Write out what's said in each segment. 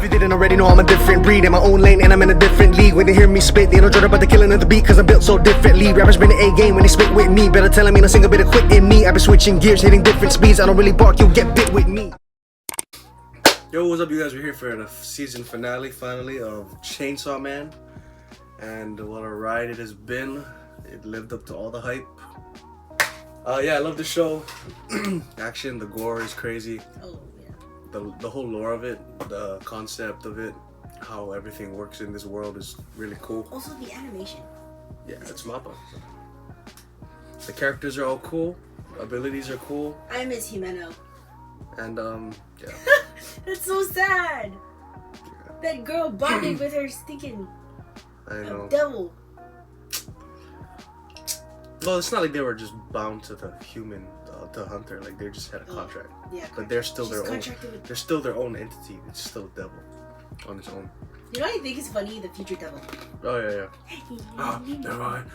you didn't already know, I'm a different breed. In my own lane and I'm in a different league. When they hear me spit, they don't dread about the killing of the beat, cause I'm built so differently. Rappers been an A game when they spit with me. Better tell me not single bit of quit in me. I've been switching gears, hitting different speeds. I don't really bark, you'll get bit with me. Yo, what's up, you guys? We're here for the season finale, finally, of Chainsaw Man. And what a ride it has been. It lived up to all the hype. Yeah, I love the show. Action, the gore is crazy. Oh, yeah. The whole lore of it, the concept of it, how everything works in this world is really cool. Also the animation. Yeah, it's Mappa. The characters are all cool. Abilities are cool. I miss Himeno. And yeah. That's so sad. Yeah. That girl bonded with her stinking I know. devil. Well, it's not like they were just bound to the human, to Hunter. Like they just had a contract. Yeah. But they're still She's their own. contracted with... They're still their own entity. It's still a devil on its own. You know what I think is funny? The future devil. Oh yeah, yeah. Never mind.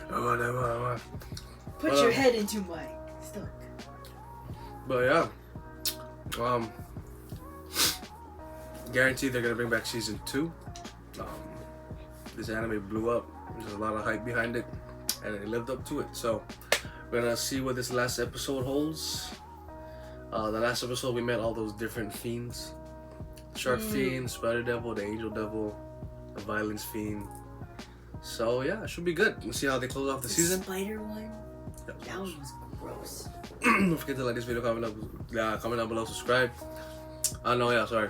Put your head into my stomach. But yeah, guaranteed they're gonna bring back season 2. This anime blew up. There's a lot of hype behind it, and it lived up to it. So we're gonna see what this last episode holds. The last episode we met all those different fiends: Shark Fiend, Spider Devil, the Angel Devil, the Violence Fiend. So yeah, it should be good. We'll see how they close off the season. Spider one. Yep. That one was gross. Don't forget to like this video, comment down below, subscribe. No, yeah, sorry.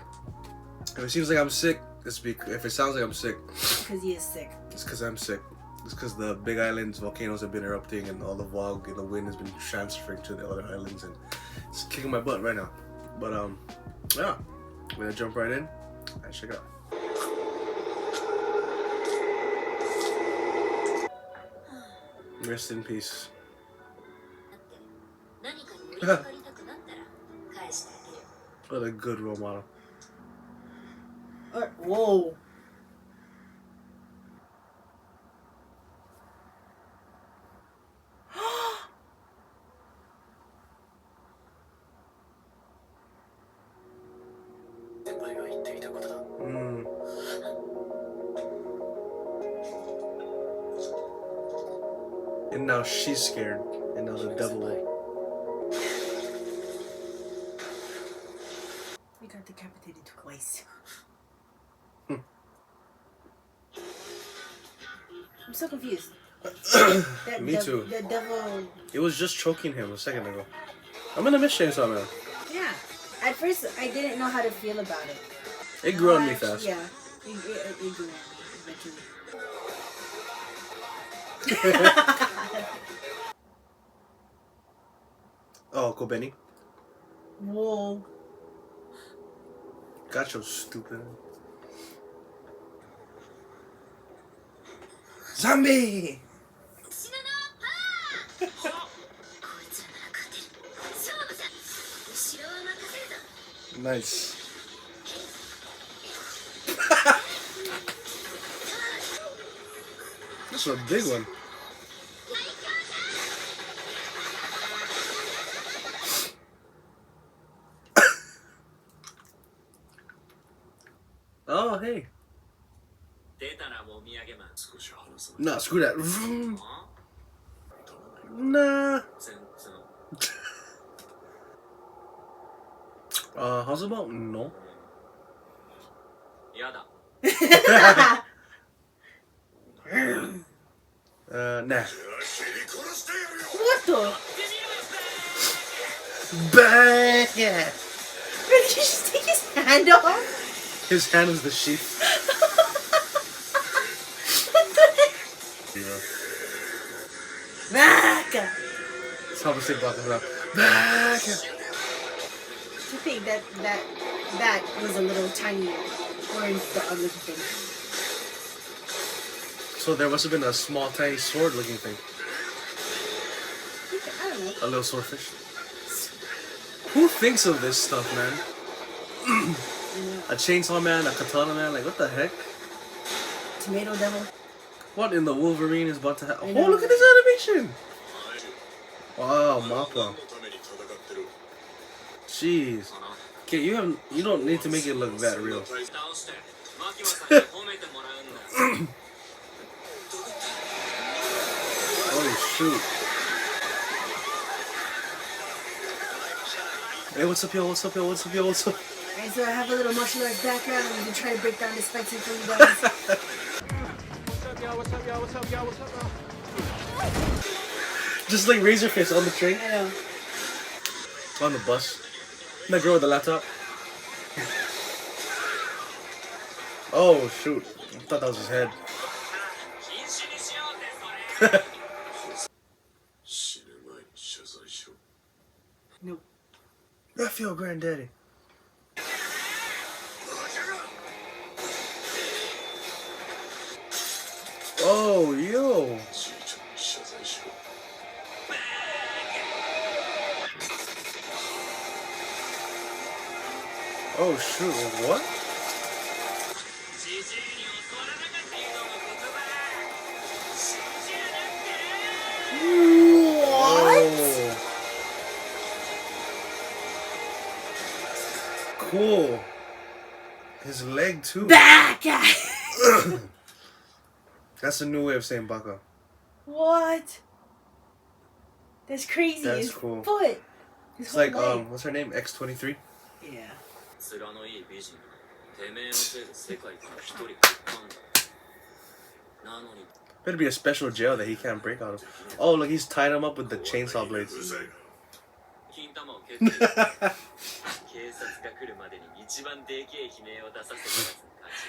If it seems like I'm sick, if it sounds like I'm sick, Because he is sick. it's because I'm sick. It's because the big islands, volcanoes have been erupting, and all the fog and the wind has been transferring to the other islands, and it's kicking my butt right now. But yeah, I'm gonna jump right in and check it out. Rest in peace. What a good role model. Whoa. And now she's scared, and now the devil. We got decapitated twice. I'm so confused. Me too. The devil. It was just choking him a second ago. I'm gonna miss Chainsaw Man. Yeah. At first, I didn't know how to feel about it. It grew on me fast. Yeah. It grew on me eventually. Oh, Kobeni. Whoa. Got your stupid. Zombie! Nice. That's a big one. Oh, hey. Nah, screw that. Nah. How's about no? Nah. What the? Back. Did he just take his hand off? His hand is the sheath. Back! That's how we say about that. Back! I think that was a little tiny orange looking thing. So there must have been a small, tiny sword-looking thing. I don't know. A little swordfish. Who thinks of this stuff, man? A chainsaw man, a katana man, like what the heck? Tomato devil. What in the Wolverine is about to happen? I Oh, know. look at this animation! Wow, Mappa. Jeez. Okay, you don't need to make it look that real. Oh shoot. Hey, what's up, yo? What's up, yo? What's up, yo? What's up? Alright, so I have a little martial arts background and we can try to break down this fight scene for you guys. What's up, y'all? What's up, y'all? What's up, y'all? Just like Razorfish on the train. I know. On the bus. That girl with the laptop. Oh shoot. I thought that was his head. Nope. I feel granddaddy. Oh, yo. Oh, shoot. What? Oh. Cool. His leg, too. Back! That's a new way of saying baka. What? That's crazy. That's His cool. foot. His It's whole like, leg. what's her name? X23? Yeah. Better be a special jail that he can't break out of. Oh, look, he's tied him up with the chainsaw blades.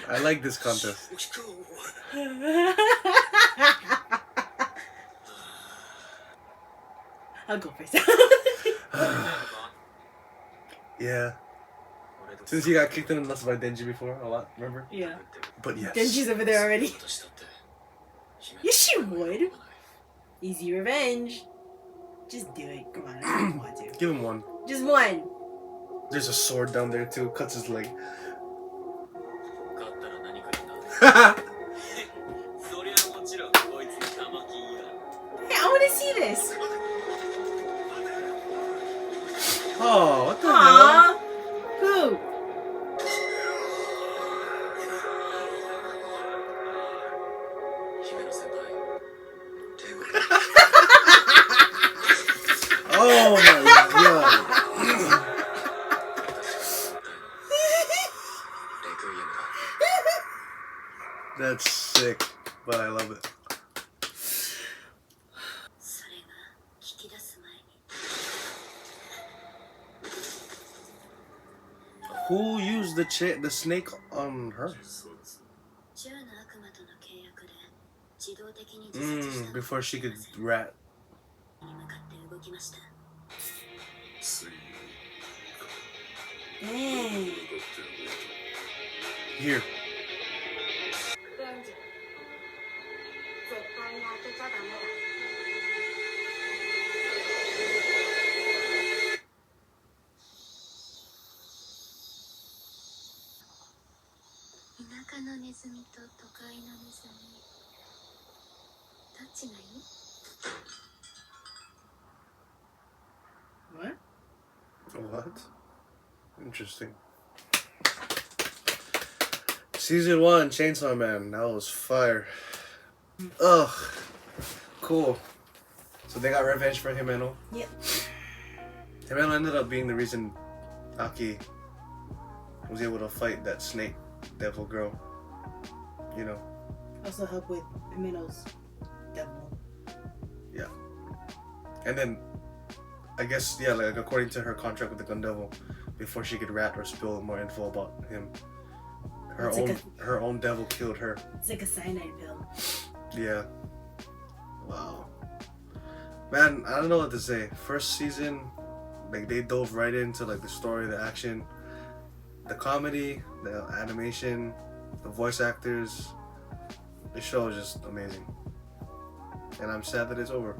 I like this contest. I'll go first. Yeah. Since he got kicked in the nuts by Denji before, a lot, remember? Yeah. But yes. Denji's over there already. Yes, she would. Easy revenge. Just do it. Come on, I don't want to. Give him one. Just one. There's a sword down there too, cuts his leg. Hey, I want to see this. Oh, what the hell? Aww. Who? Oh my god. That's sick, but I love it. Who used the snake on her? Before she could rat. Dang. Here. What? What? Interesting. Season 1, Chainsaw Man. That was fire. Ugh. Cool. So they got revenge for Himeno. Yep. Himeno ended up being the reason Aki was able to fight that snake devil girl. You know? Also help with Himeno's devil. Yeah. And then, I guess, yeah, like according to her contract with the Gun Devil, before she could rat or spill more info about him, her own devil killed her. It's like a cyanide pill. Yeah. Wow. Man, I don't know what to say. First season, like they dove right into like the story, the action, the comedy, the animation, the voice actors. The show is just amazing. And I'm sad that it's over.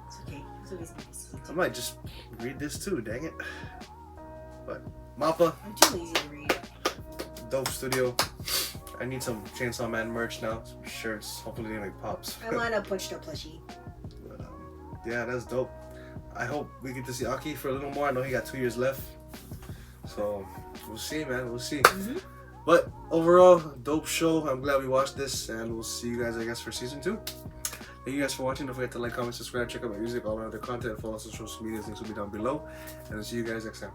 It's okay. It's always nice. I might just read this too, dang it. But Mappa, I'm too lazy to read. dope studio. I need some Chainsaw Man merch now, some shirts. Hopefully they make pops. I want a Pochita plushie. But yeah, that's dope. I hope we get to see Aki for a little more. I know he got 2 years left. So we'll see, man. We'll see. Mm-hmm. But overall, dope show. I'm glad we watched this, and we'll see you guys, I guess, for season 2. Thank you guys for watching. Don't forget to like, comment, subscribe, check out my music, all our other content, follow us on social media. Links will be down below. And I'll see you guys next time.